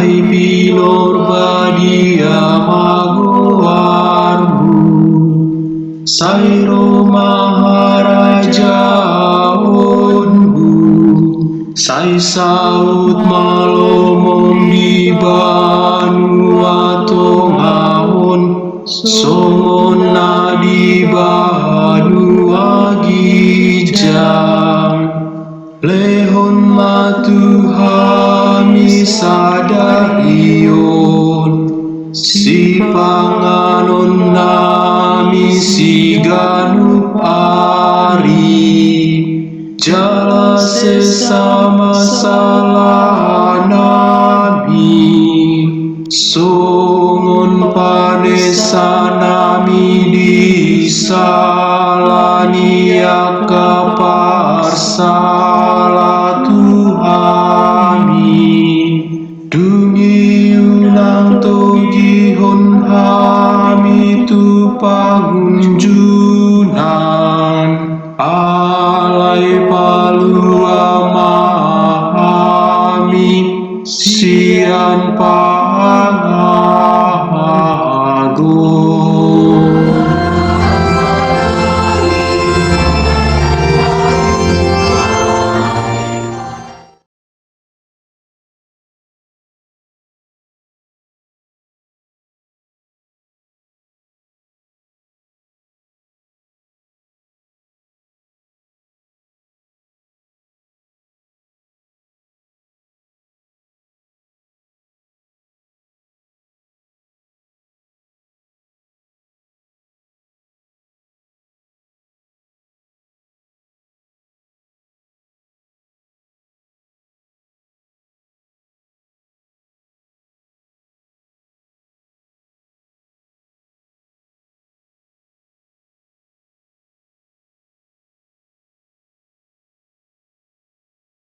Ai pinor badia magoarmu, Sairo maharaja onmu, Sai saut malomong di banua tongahon, songon na di banua gijang. Lehon matuhami sadaion, si panganon nami si ganup ari, jala sesama salah nami, songon panesa nami disalani akaparsala Tuhani, dungi unang togihon hami tu pagunjunan, alai palua mahami sian pa